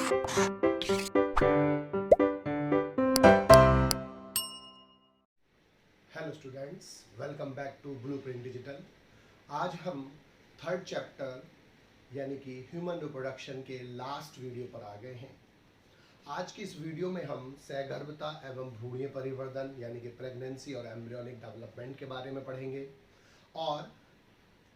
Hello students, welcome back to blueprint digital. आज हम third chapter यानी कि ह्यूमन रिप्रोडक्शन के लास्ट वीडियो पर आ गए हैं। आज की इस वीडियो में हम सहगर्भता एवं भ्रूणीय परिवर्धन यानी कि प्रेगनेंसी और एम्ब्रियोनिक डेवलपमेंट के बारे में पढ़ेंगे और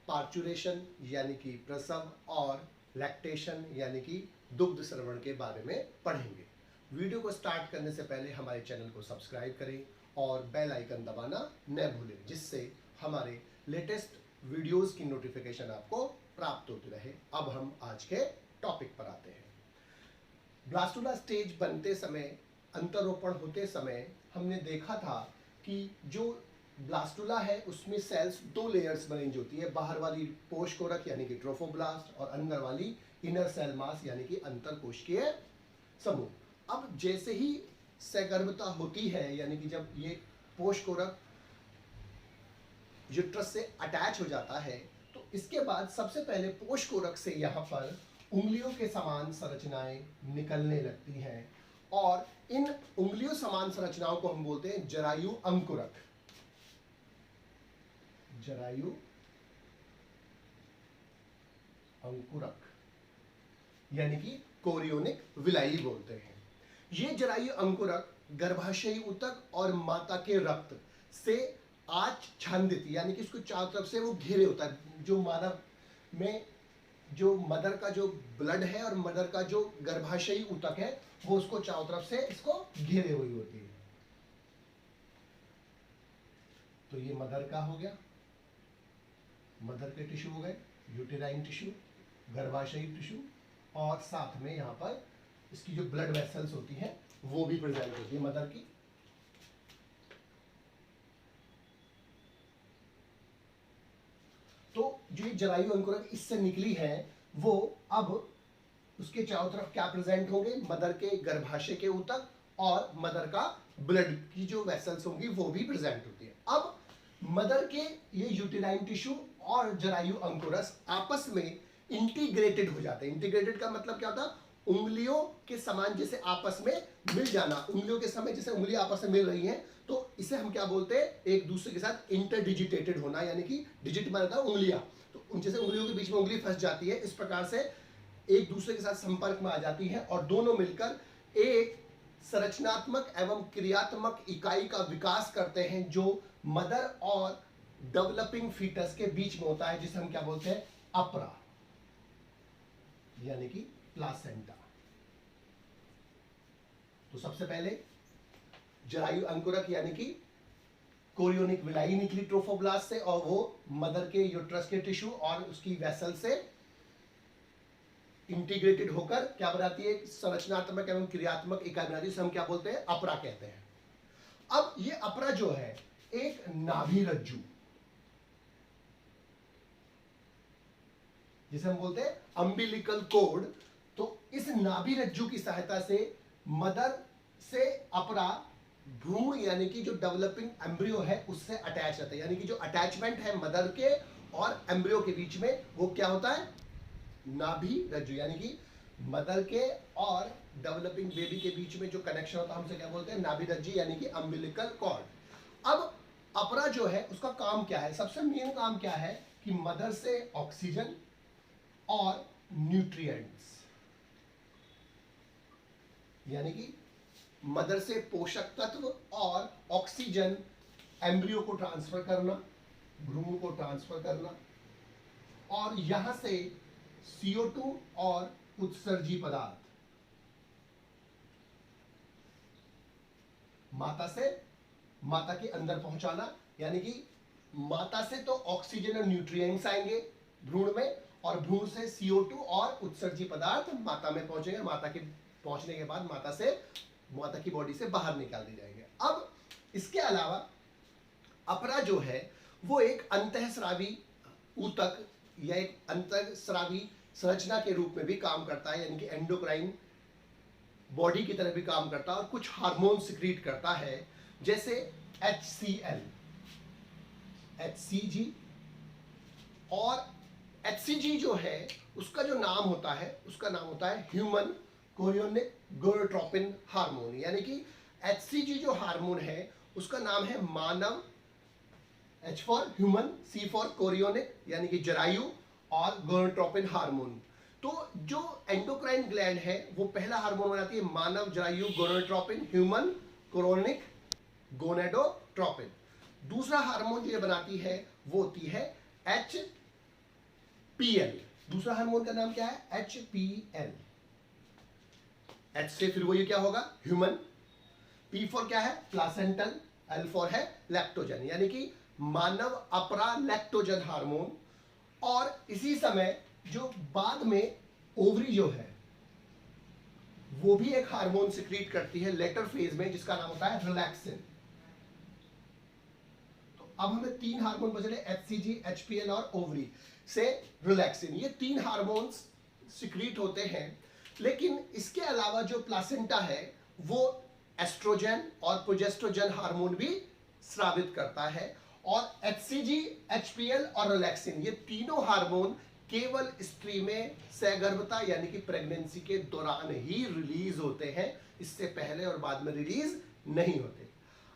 पार्चुरेशन यानी कि प्रसव और लैक्टेशन यानी कि दुग्ध स्रवण के बारे में पढ़ेंगे। वीडियो को स्टार्ट करने से पहले हमारे चैनल को सब्सक्राइब करें और बेल आइकन दबाना न भूलें, जिससे हमारे लेटेस्ट वीडियोस की नोटिफिकेशन आपको प्राप्त होती रहे। अब हम आज के टॉपिक पर आते हैं। ब्लास्टुला स्टेज बनते समय, अंतरोपण होते समय हमने देखा था कि जो ब्लास्टुला है उसमें सेल्स दो लेयर्स में अरेंज होती है, बाहर वाली पोषकोरक यानी कि ट्रोफोब्लास्ट और अंदर वाली इनर सेल मास यानी कि अंतरकोशिकीय समूह। अब जैसे ही सहगर्भता होती है यानी कि जब ये पोषकोरक यूट्रस से अटैच हो जाता है तो इसके बाद सबसे पहले पोषकोरक से यहाँ पर उंगलियों के समान संरचनाएं निकलने लगती हैं और इन उंगलियों समान संरचनाओं को हम बोलते हैं जरायु अंकुरक। जरायु अंकुरक यानी कि कोरियोनिक विलाई बोलते हैं। ये जरायु अंकुरक गर्भाशयी ऊतक और माता के रक्त से आच्छादित यानी कि इसको चारों तरफ से वो घेरे होता है। जो मानव में जो मदर का जो ब्लड है और मदर का जो गर्भाशयी ऊतक है वो उसको चारों तरफ से इसको घेरे हुई होती है। तो ये मदर का हो गया, मदर के टिश्यू हो गए, यूटेराइन टिश्यू, गर्भाशयी टिश्यू और साथ में यहाँ पर इसकी जो ब्लड वेसल्स होती हैं वो भी प्रेजेंट होती है मदर की। तो जो ये जरायु अंकुरक इससे निकली है वो अब उसके चारों तरफ क्या प्रेजेंट होंगे, मदर के गर्भाशय के ऊतक और मदर का ब्लड की जो वेसल्स होंगी वो भी प्रेजेंट होती है। अब मदर के ये यूटेराइन टिश्यू और जरायु अंकुरस आपस में इंटीग्रेटेड हो जाते हैं। इंटीग्रेटेड का मतलब क्या होता है, उंगलियों के समान जैसे आपस में मिल जाना। उंगलियों के समय जैसे उंगलियां आपस में मिल रही हैं तो इसे हम क्या बोलते हैं, एक दूसरे के साथ इंटरडिजिटेटेड होना, यानी कि डिजिट माना था उंगलियां, तो जैसे उंगलियों के बीच में उंगली फंस जाती है इस प्रकार से एक दूसरे के साथ संपर्क में आ जाती है और दोनों मिलकर एक संरचनात्मक एवं क्रियात्मक इकाई का विकास करते हैं जो मदर और डेवलपिंग फीटस के बीच में होता है, जिसे हम क्या बोलते हैं, अपरा यानी कि प्लासेंटा। तो सबसे पहले जरायु अंकुरक यानी कि कोरियोनिक विलाई निकली ट्रोफोब्लास्ट से और वो मदर के यूट्रस के टिश्यू और उसकी वेसल से इंटीग्रेटेड होकर क्या बनाती है, संरचनात्मक एवं क्रियात्मक इकाई बनाती है, जिसे हम क्या बोलते हैं, अपरा कहते हैं। अब ये अपरा जो है एक नाभि रज्जु जिसे हम बोलते हैं अम्बिलिकल कोड, तो इस नाभि रज्जु की सहायता से मदर से अपरा भ्रूण यानी कि जो डेवलपिंग एम्ब्रियो है उससे अटैच रहता है। यानी कि जो अटैचमेंट है मदर के और एम्ब्रियो के बीच में वो क्या होता है, नाभि रज्जु, यानी कि मदर के और डेवलपिंग बेबी के बीच में जो कनेक्शन होता है हमसे क्या बोलते हैं, नाभि रज्जु यानी कि अम्बिलिकल कॉर्ड। अब अपरा जो है उसका काम क्या है, सबसे मेन काम क्या है कि मदर से ऑक्सीजन और न्यूट्रिएंट्स यानी कि मदर से पोषक तत्व और ऑक्सीजन एम्ब्रियो को ट्रांसफर करना, भ्रूण को ट्रांसफर करना और यहां से CO2 और उत्सर्जी पदार्थ माता के अंदर पहुंचाना। यानी कि माता से तो ऑक्सीजन और न्यूट्रिएंट्स आएंगे भ्रूण में और भ्रूण से CO2 और उत्सर्जी पदार्थ माता में पहुंचेंगे। माता के पहुंचने के बाद माता की बॉडी से बाहर निकाल दी जाएंगे। अब इसके अलावा अपरा जो है वो एक अंतःस्रावी ऊतक या एक अंतःस्रावी संरचना के रूप में भी काम करता है, यानी कि एंडोक्राइन बॉडी की तरह भी काम करता है और कुछ हार्मोन सिक्रीट करता है, जैसे HCl, HCG। और HCG जो है उसका जो नाम होता है उसका नाम होता है ह्यूमन कोरियोनिक गोनेडोट्रोपिन हार्मोन, यानी कि एचसीजी जो हार्मोन है उसका नाम है मानव, H for human, C for chorionic यानी कि जरायु, और गोनेडोट्रोपिन हार्मोन। तो जो एंडोक्राइन ग्लैंड है वो पहला हार्मोन बनाती है मानव जरायु गोनेडोट्रोपिन, ह्यूमन कोरियोनिक गोनेडोट्रोपिन। दूसरा हार्मोन जो ये बनाती है वो होती है HPL। दूसरा हार्मोन का नाम क्या है? HPL। H से फिर वो ये क्या होगा? ह्यूमन। P फॉर क्या है? प्लासेंटल। L फॉर है लैक्टोजन, यानी कि मानव अपरा लैक्टोजन हार्मोन। और इसी समय जो बाद में ओवरी जो है वो भी एक हार्मोन सिक्रीट करती है लेटर फेज में, जिसका नाम होता है रिलैक्सिन। तो अब हमें तीन हार्मोन बचे, HCG, HPL और ओवरी से रिलैक्सिन। ये तीन हार्मोन्स सिक्रीट होते हैं, लेकिन इसके अलावा जो प्लासेंटा है वो एस्ट्रोजन और प्रोजेस्ट्रोजन हार्मोन भी स्रावित करता है। और HCG, HPL और रिलैक्सिन ये तीनों हार्मोन केवल स्त्री में सगर्भता यानी कि प्रेगनेंसी के दौरान ही रिलीज होते हैं, इससे पहले और बाद में रिलीज नहीं होते।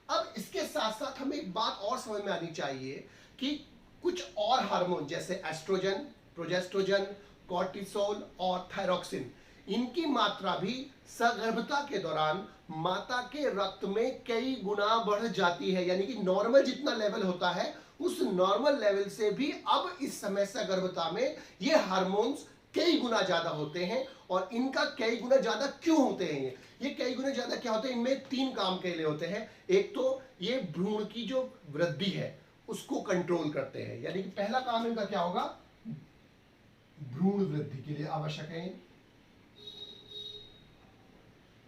अब इसके साथ साथ हमें एक बात और समझ में आनी चाहिए कि कुछ और हार्मोन जैसे एस्ट्रोजन, प्रोजेस्ट्रोजन, कॉर्टिसोल और थायरोक्सिन, इनकी मात्रा भी सगर्भता के दौरान माता के रक्त में कई गुना बढ़ जाती है, यानी कि नॉर्मल जितना लेवल होता है उस नॉर्मल लेवल से भी अब इस समय सगर्भता में ये हार्मोन्स कई गुना ज्यादा होते हैं। और इनका कई गुना ज्यादा क्यों होते हैं? ये कई गुना ज्यादा क्या होते हैं? इनमें तीन काम के लिए होते हैं। एक तो ये भ्रूण की जो वृद्धि है उसको कंट्रोल करते हैं, यानी कि पहला काम इनका क्या होगा? भ्रूण वृद्धि के लिए आवश्यक है।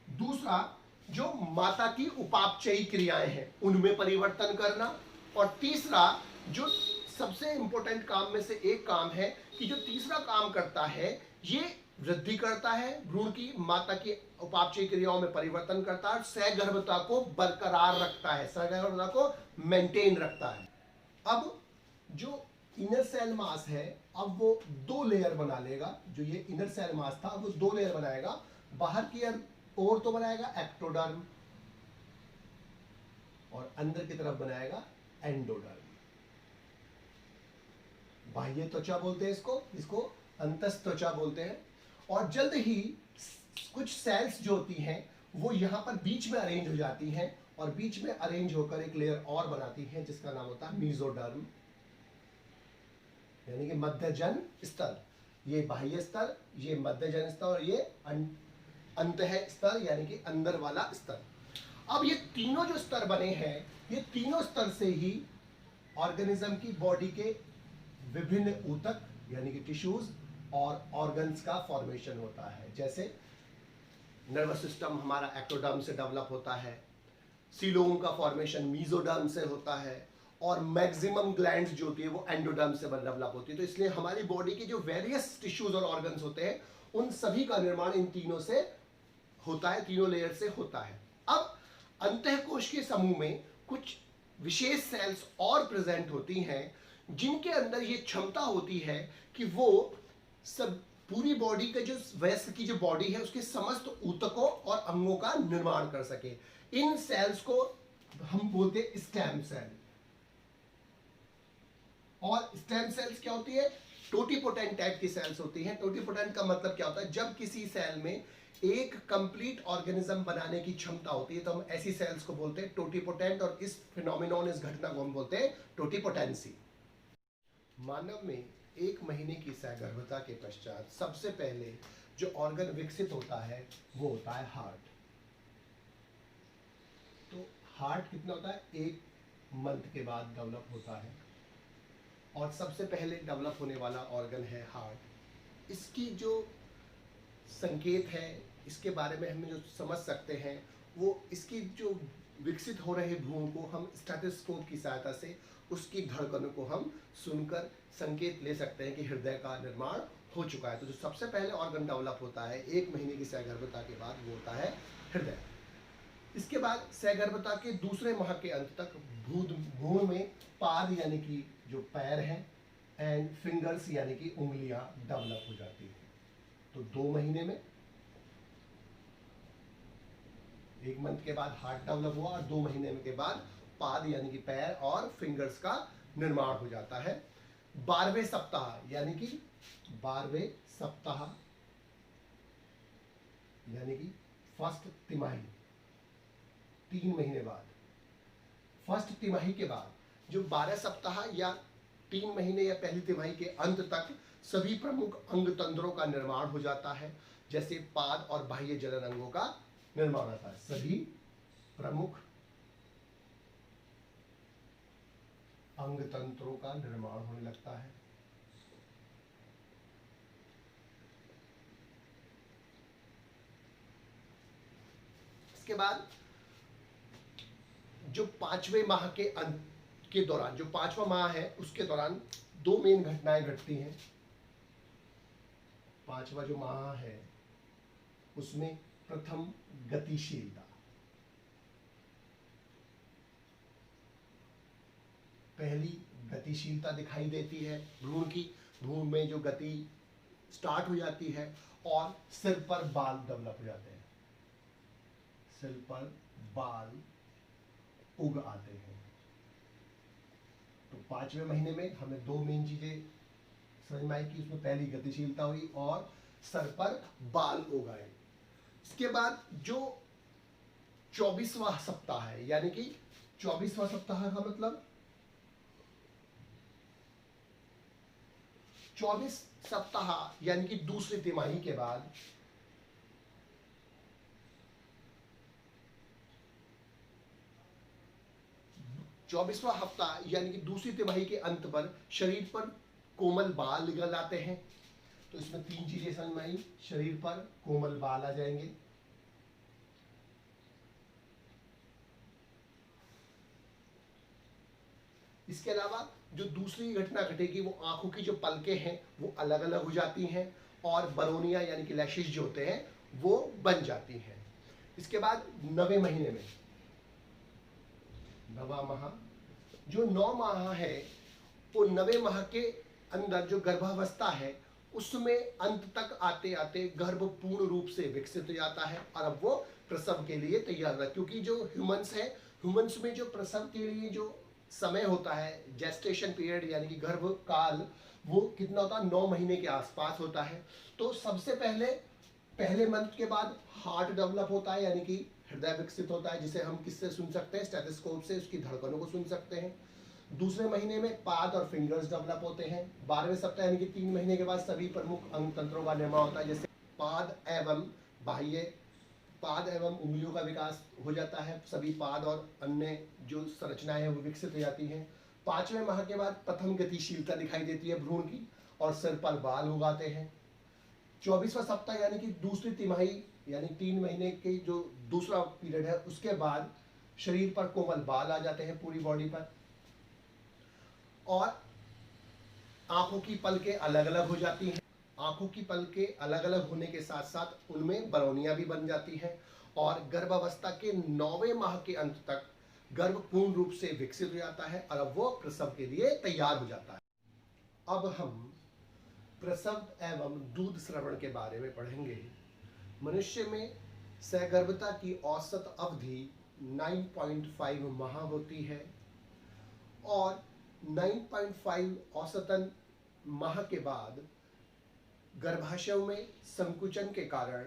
दूसरा, जो माता की उपापचयी क्रियाएं हैं उनमें परिवर्तन करना। और तीसरा, जो सबसे इंपॉर्टेंट काम में से एक काम है कि जो तीसरा काम करता है ये वृद्धि करता है भ्रूण की, माता की उपापचयी क्रियाओं में परिवर्तन करता है, सगर्भता को बरकरार रखता है, सगर्भता को मेंटेन रखता है। अब जो इनर सेल मास है अब वो दो लेयर बना लेगा। जो ये इनर सेल मास था वो दो लेयर बनाएगा। बाहर की ओर तो बनाएगा एक्टोडर्म और अंदर की तरफ बनाएगा एंडोडर्म। बाह्य त्वचा बोलते हैं इसको अंतस्थ त्वचा बोलते हैं। और जल्द ही कुछ सेल्स जो होती हैं वो यहां पर बीच में अरेंज हो जाती हैं और बीच में अरेंज होकर एक लेयर और बनाती हैं जिसका नाम होता है मीजोडर्म, यानी कि मध्यजन स्तर। ये बाह्य स्तर, ये मध्यजन स्तर और ये अंतः स्तर यानी कि अंदर वाला स्तर। अब ये तीनों जो स्तर बने हैं ये तीनों स्तर से ही ऑर्गेनिज्म की बॉडी के विभिन्न ऊतक यानी कि टिश्यूज और ऑर्गन्स का फॉर्मेशन होता है। जैसे नर्वस सिस्टम हमारा एक्टोडर्म से डेवलप होता है, सीलोम का फॉर्मेशन मीजोडर्म से होता है और मैक्सिमम ग्लैंड्स जो होती है वो एंडोडर्म से डेवलप होती है। तो इसलिए हमारी बॉडी के जो वेरियस टिश्यूज और ऑर्गन्स होते हैं उन सभी का निर्माण इन तीनों से होता है, तीनों लेयर से होता है। अब अंतःकोश के समूह में कुछ विशेष सेल्स और प्रेजेंट होती हैं जिनके अंदर ये क्षमता होती है कि वो सब पूरी बॉडी का जो वयस्क की जो बॉडी है उसके समस्त ऊतकों और अंगों का निर्माण कर सके। इन सेल्स को हम बोलते हैं स्टेम सेल। और स्टेम सेल्स क्या होती है? टोटीपोटेंट टाइप की सेल्स होती हैं। टोटीपोटेंट का मतलब क्या होता है? जब किसी सेल में एक कंप्लीट ऑर्गेनिज्म बनाने की क्षमता होती है तो हम ऐसी सेल्स को बोलते हैं टोटीपोटेंट, और इस फिनोमिनॉन, इस घटना को हम बोलते हैं टोटीपोटेंसी। मानव में एक महीने की सगर्भता के पश्चात सबसे पहले जो ऑर्गन विकसित होता है वो होता है हार्ट। तो हार्ट कितना होता है? एक मंथ के बाद डेवलप होता है और सबसे पहले डेवलप होने वाला ऑर्गन है हार्ट। इसकी जो संकेत है, इसके बारे में हम जो समझ सकते हैं वो इसकी जो विकसित हो रहे भ्रूण को हम स्टेथोस्कोप की सहायता से उसकी धड़कनों को हम सुनकर संकेत ले सकते हैं कि हृदय का निर्माण हो चुका है। तो जो सबसे पहले ऑर्गन डेवलप होता है एक महीने की सगर्भता के बाद वो होता है हृदय। इसके बाद सगर्भता के दूसरे माह के अंत तक भ्रूण में पाद यानी कि जो पैर हैं एंड फिंगर्स यानी कि उंगलियां डेवलप हो जाती हैं। तो 2 महीने में 1 मंथ के बाद हार्ट डेवलप हुआ और 2 महीने के बाद पाद यानी कि पैर और फिंगर्स का निर्माण हो जाता है। 12वें सप्ताह यानी कि 12वें सप्ताह यानी कि फर्स्ट तिमाही, 3 महीने बाद, फर्स्ट तिमाही के बाद जो 12 सप्ताह या 3 महीने या पहली तिमाही के अंत तक सभी प्रमुख अंग तंत्रों का निर्माण हो जाता है, जैसे पाद और बाह्य जनन अंगों का निर्माण होता है। सभी प्रमुख अंग तंत्रों का निर्माण होने लगता है। इसके बाद जो 5वें माह के अंत के दौरान, जो 5वां माह है उसके दौरान 2 मेन घटनाएं घटती हैं। 5वां जो माह है उसमें प्रथम गतिशीलता, पहली गतिशीलता दिखाई देती है भ्रूण की। भ्रूण में जो गति स्टार्ट हो जाती है और सिर पर बाल डेवलप हो जाते हैं, सिर पर बाल उग आते हैं। तो 5वें महीने में हमें 2 मेन चीजें समझ में आई कि उसमें पहली गतिशीलता हुई और सर पर बाल उग आए। इसके बाद जो 24वां सप्ताह है, यानी कि 24वां सप्ताह का मतलब 24 सप्ताह यानी कि दूसरी तिमाही के बाद 24वां हफ्ता यानी कि दूसरी तिमाही के अंत पर शरीर पर कोमल बाल निकल आते हैं। तो इसमें 3 चीजें समझ में आई, शरीर पर कोमल बाल आ जाएंगे, इसके अलावा जो दूसरी घटना घटेगी वो आंखों की जो पलकें हैं वो अलग अलग हो जाती हैं और बरोनिया यानी कि लैशेस जो होते हैं वो बन जाती हैं। इसके बाद 9वें महीने में, 9वां माह, जो 9 माह है वो 9वें माह के अंदर जो गर्भावस्था है उसमें अंत तक आते आते गर्भ पूर्ण रूप से विकसित हो जाता है और अब वो प्रसव के लिए तैयार है। क्योंकि जो ह्यूमंस है, ह्यूमंस में जो प्रसव के लिए जो समय होता है, जेस्टेशन पीरियड यानी कि गर्भ काल, वो कितना होता है, 9 महीने के आसपास होता है। तो सबसे पहले मंथ के बाद हार्ट डेवलप होता है यानी कि हृदय विकसित होता है, जिसे हम किससे सुन सकते हैं, स्टेथोस्कोप से उसकी धड़कनों को सुन सकते हैं। दूसरे महीने में पाद और फिंगर्स डेवलप होते हैं। 12वें सप्ताह यानी कि 3 महीने के बाद सभी प्रमुख अंग तंत्रों का निर्माण होता है, जैसे पाद एवं उंगलियों का विकास हो जाता है। सभी पाद और अन्य जो संरचनाएं हैं वो विकसित हो जाती हैं। 5वें माह के बाद प्रथम गतिशीलता दिखाई देती है भ्रूण की और सिर पर बाल उगाते हैं। 24वां सप्ताह यानी कि दूसरी तिमाही यानी 3 महीने के जो दूसरा पीरियड है उसके बाद शरीर पर कोमल बाल आ जाते हैं पूरी बॉडी पर और आंखों की पलकें अलग अलग हो जाती हैं। आंखों की पलकें अलग अलग होने के साथ साथ उनमें बरौनियां भी बन जाती हैं और गर्भावस्था के 9वें माह के अंत तक गर्भ पूर्ण रूप से विकसित हो जाता है और अब वो प्रसव के लिए तैयार हो जाता है। अब हम प्रसव एवं दूध स्रवण के बारे में पढ़ेंगे। मनुष्य में सहगर्भता की औसत अवधि 9.5 माह होती है और 9.5 औसतन माह के बाद गर्भाशय में संकुचन के कारण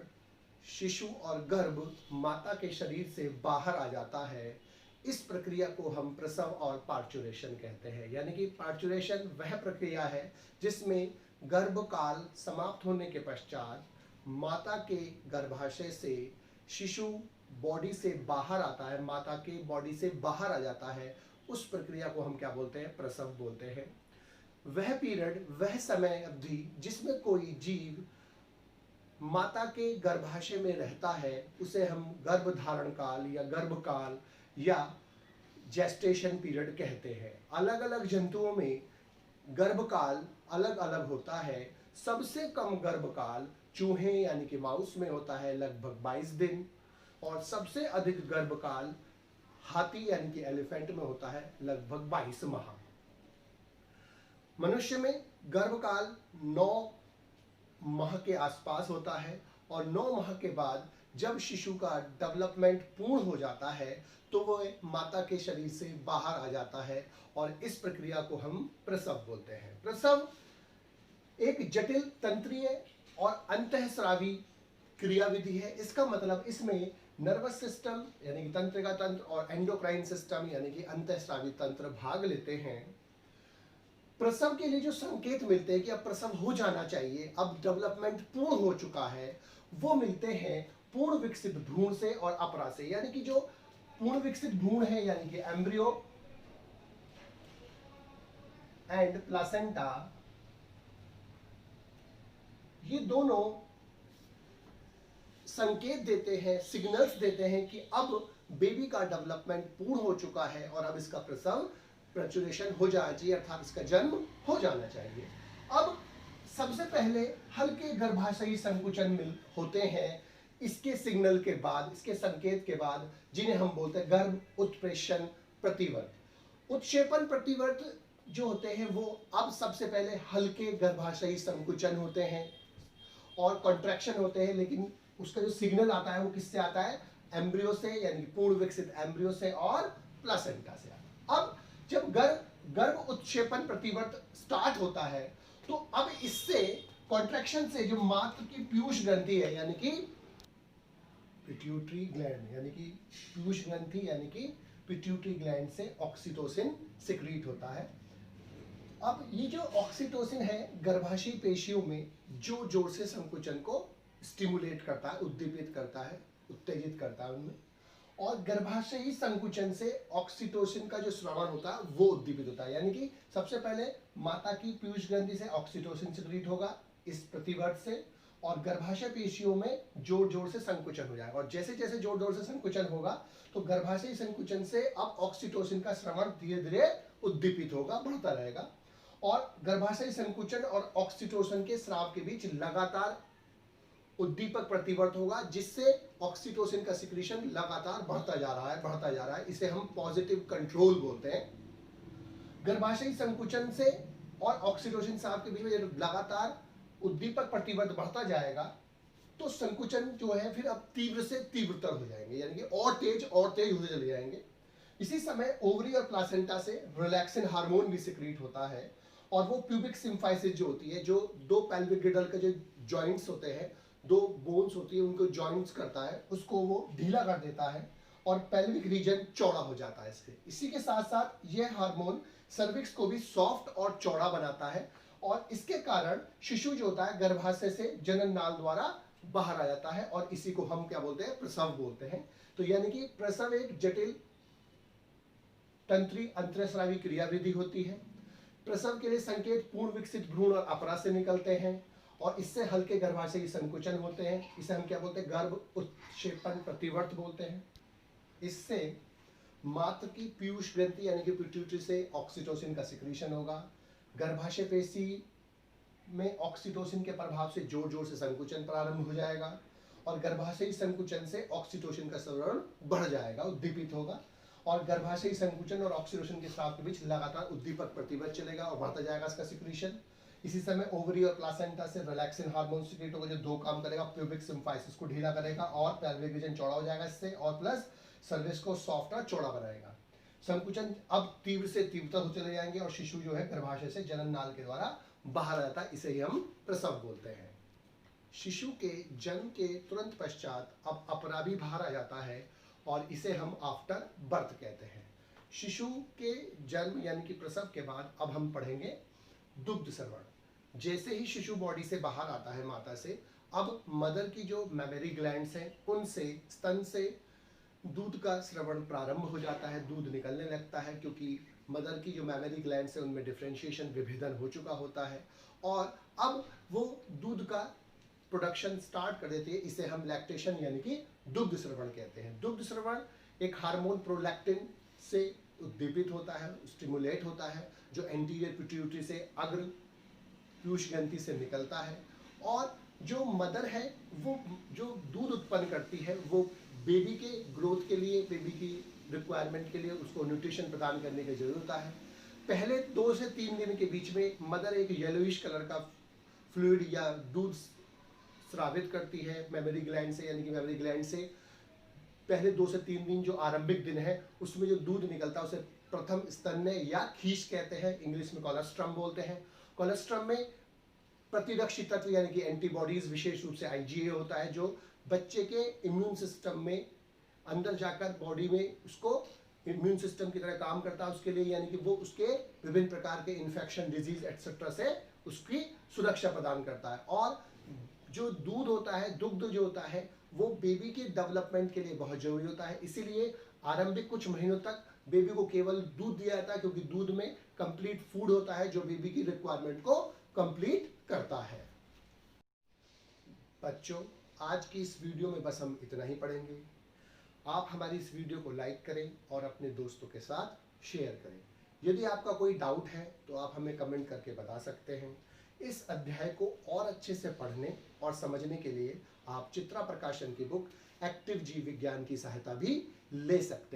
शिशु और गर्भ माता के शरीर से बाहर आ जाता है। इस प्रक्रिया को हम प्रसव और पार्चुरेशन कहते हैं। यानी कि पार्चुरेशन वह प्रक्रिया है जिसमें गर्भकाल समाप्त होने के पश्चात माता के गर्भाशय से शिशु बॉडी से बाहर आता है, माता के बॉडी से बाहर आ जाता है। उस प्रक्रिया को हम क्या बोलते हैं, प्रसव बोलते हैं। वह पीरियड, वह समय अवधि जिसमें कोई जीव माता के गर्भाशय में रहता है उसे हम गर्भधारण काल या गर्भकाल या जेस्टेशन पीरियड कहते हैं। अलग अलग जंतुओं में गर्भकाल अलग अलग होता है। सबसे कम गर्भकाल चूहे यानी कि माउस में होता है लगभग 22 दिन और सबसे अधिक गर्भकाल हाथी यानी कि एलिफेंट में होता है लगभग 22 माह। मनुष्य में गर्भकाल 9 माह के आसपास होता है और 9 माह के बाद जब शिशु का डेवलपमेंट पूर्ण हो जाता है तो वो माता के शरीर से बाहर आ जाता है और इस प्रक्रिया को हम प्रसव बोलते हैं। प्रसव एक जटिल तंत्रीय और अंतःस्रावी क्रियाविधि है। इसका मतलब इसमें नर्वस सिस्टम यानी कि तंत्रिका तंत्र और एंडोक्राइन सिस्टम यानी कि अंतःस्रावी तंत्र भाग लेते हैं। प्रसव के लिए जो संकेत मिलते हैं कि अब प्रसव हो जाना चाहिए, अब डेवलपमेंट पूर्ण हो चुका है, वो मिलते हैं पूर्ण विकसित भ्रूण से और अपरा से। यानी कि जो पूर्ण विकसित भ्रूण है यानी कि एम्ब्रियो एंड प्लासेंटा, ये दोनों संकेत देते हैं, सिग्नल्स देते हैं कि अब बेबी का डेवलपमेंट पूर्ण हो चुका है और अब इसका प्रसव प्रचुरेशन हो जाना चाहिए, अर्थात इसका जन्म हो जाना चाहिए। अब सबसे पहले हल्के गर्भाशयी संकुचन होते हैं इसके सिग्नल के बाद, इसके संकेत के बाद, जिन्हें हम बोलते हैं गर्भ उत्प्रेषण प्रतिवर्त। उत्क्षेपण प्रतिवर्त जो होते हैं वो अब सबसे पहले हल्के गर्भाशयी संकुचन होते हैं और कॉन्ट्रैक्शन होते हैं, लेकिन उसका जो सिग्नल आता है वो किससे आता है? एम्ब्रियो से, यानी कि पूर्ण विकसित एम्ब्रियो से और प्लासेंटा से आता है। अब जब गर्भ उत्क्षेपण प्रतिवर्त स्टार्ट होता है तो अब इससे कॉन्ट्रैक्शन से जो मात्र की पीयूष ग्रंथि है यानी कि पिट्यूटरी ग्लैंड यानी कि पीयूष ग्रंथि यानी कि पिट्यूटरी ग्लैंड से ऑक्सीटोसिन सिक्रीट होता है। अब ये जो ऑक्सीटोसिन है गर्भाशयी पेशियों में जोर जोर से संकुचन को स्टिमुलेट करता है, उद्दीपित करता है, उत्तेजित करता है उनमें, और गर्भाशयी संकुचन से ऑक्सीटोसिन का जो स्रावन होता है वो उद्दीपित होता है। यानी कि सबसे पहले माता की पीयूष ग्रंथि से ऑक्सीटोसिन सिक्रीट होगा इस प्रतिवर्त से, और गर्भाशय पेशियों में जोर जोर से संकुचन हो जाएगा, और जैसे जैसे जोर जोर से संकुचन होगा तो गर्भाशयी संकुचन से अब ऑक्सीटोसिन का स्रावन धीरे धीरे उद्दीपित होगा, बढ़ता रहेगा, और गर्भाशयी संकुचन और ऑक्सीटोसिन के स्राव के बीच लगातार उद्दीपक प्रतिवर्त होगा, जिससे ऑक्सीटोसिन का सिक्रीशन लगातार बढ़ता जा रहा है। इसे हम पॉजिटिव कंट्रोल बोलते हैं। गर्भाशयी संकुचन से और ऑक्सीटोसिन स्राव के बीच में जब लगातार उद्दीपक प्रतिवर्त बढ़ता जाएगा तो संकुचन जो है फिर अब तीव्र से तीव्रतर हो जाएंगे, यानी कि और तेज होते चले जाएंगे। इसी समय ओवरी और प्लासेंटा से रिलैक्सिन हार्मोन भी सिक्रीट होता है, और वो प्यूबिक सिम्फाइसिस जो होती है, जो दो पेल्विक गिडल के जो जॉइंट्स होते हैं, दो बोन्स होती है, उनको जॉइंट्स करता है, उसको वो ढीला कर देता है और पेल्विक रीजन चौड़ा हो जाता है इससे। इसी के साथ साथ ये हार्मोन सर्विक्स को भी सॉफ्ट और चौड़ा बनाता है, और इसके कारण शिशु जो होता है गर्भाशय से जनन नाल द्वारा बाहर आ जाता है, और इसी को हम क्या बोलते हैं? प्रसव बोलते हैं। तो यानी कि प्रसव एक जटिल तंत्री अंतःस्रावी क्रियाविधि होती है। प्रसव के लिए संकेत पूर्ण विकसित भ्रूण और अपरा से निकलते हैं, और इससे हल्के गर्भाशयी संकुचन होते हैं। इसे हम क्या बोलते हैं? गर्भ उत्क्षेपण प्रतिवर्त बोलते हैं। इससे मात्र की पीयूष ग्रंथि यानी कि पिट्यूटरी से ऑक्सीटोसिन का सिक्रीशन होगा। गर्भाशय पेशी में ऑक्सीटोसिन के प्रभाव से जोर जोर से संकुचन प्रारंभ हो जाएगा, और गर्भाशयी संकुचन से ऑक्सीटोसिन का स्राव बढ़ जाएगा, उद्दीपित होगा, और गर्भाशयी संकुचन और ऑक्सीटोसिन के स्राव के बीच लगातार उद्दीपक प्रतिवर्त चलेगा और बढ़ता जाएगा इसका सिक्रीशन। इसी समय ओवरी और प्लासेंटा से रिलैक्सिन हार्मोन सिक्रीट होगा, जो दो काम करेगा, प्यूबिक सिम्फाइसिस को ढीला करेगा और पेल्विक रीजन चौड़ा हो जाएगा इससे, और प्लस सर्विक्स को सॉफ्ट और चौड़ा बनाएगा। संकुचन अब तीव्र से तीव्रतर हो चले जाएंगे और शिशु जो है गर्भाशय से जनन नाल के द्वारा बाहर आता है, इसे ही हम प्रसव बोलते हैं। शिशु के जन्म के तुरंत पश्चात अब अपरा भी बाहर आ जाता है, और इसे हम आफ्टर बर्थ कहते हैं। शिशु के जन्म यानी कि प्रसव के बाद अब हम पढ़ेंगे दुग्ध स्रवण। जैसे ही शिशु बॉडी से बाहर आता है माता से, अब मदर की जो मेमरी ग्लैंड्स हैं उनसे, स्तन से दूध का स्रवण प्रारंभ हो जाता है, दूध निकलने लगता है, क्योंकि मदर की जो मेमरी ग्लैंड्स है उनमें डिफरेंशिएशन, विभेदन हो चुका होता है, और अब वो दूध का प्रोडक्शन स्टार्ट कर देती है। इसे हम लैक्टेशन यानी कि दुग्ध स्रवण कहते हैं। दुग्ध स्रवण एक हार्मोन प्रोलैक्टिन से उद्दीपित होता है, स्टिमुलेट होता है, जो एंटीरियर पिट्यूटरी से अग्र पीयूष ग्रंथि से निकलता है, और जो मदर है वो जो दूध उत्पन्न करती है वो बेबी के ग्रोथ के लिए, बेबी की रिक्वायरमेंट के लिए उसको न्यूट्रिशन प्रदान करने की जरूरत होता है। पहले 2 से 3 दिन के बीच में मदर एक येलोइश कलर का फ्लूइड या दूध स्रावित करती है मेमोरी ग्लैंड से, यानी कि मेमोरी ग्लैंड से पहले 2 से 3 दिन जो आरंभिक दिन है उसमें जो दूध निकलता है उसे प्रथम स्तन्य या खीस कहते हैं, इंग्लिश में कोलेस्ट्रम बोलते हैं। कोलेस्ट्रम में प्रतिरक्षी तत्व यानी कि एंटीबॉडीज, विशेष रूप से आईजीए होता है, जो बच्चे के इम्यून सिस्टम में अंदर जाकर बॉडी में उसको इम्यून सिस्टम की तरह काम करता है उसके लिए, यानी कि वो उसके विभिन्न प्रकार के इन्फेक्शन, डिजीज एक्सेट्रा से उसकी सुरक्षा प्रदान करता है। और जो दूध होता है, दुग्ध जो होता है, वो बेबी के डेवलपमेंट के लिए बहुत जरूरी होता है। इसीलिए आरंभिक कुछ महीनों तक बेबी को केवल दूध दिया जाता है, क्योंकि दूध में कंप्लीट फूड होता है जो बेबी की रिक्वायरमेंट को कंप्लीट करता है। बच्चों, आज की इस वीडियो में बस हम इतना ही पढ़ेंगे। आप हमारी इस वीडियो को लाइक करें और अपने दोस्तों के साथ शेयर करें। यदि आपका कोई डाउट है तो आप हमें कमेंट करके बता सकते हैं। इस अध्याय को और अच्छे से पढ़ने और समझने के लिए आप चित्रा प्रकाशन की बुक एक्टिव जीव विज्ञान की सहायता भी ले सकते हैं।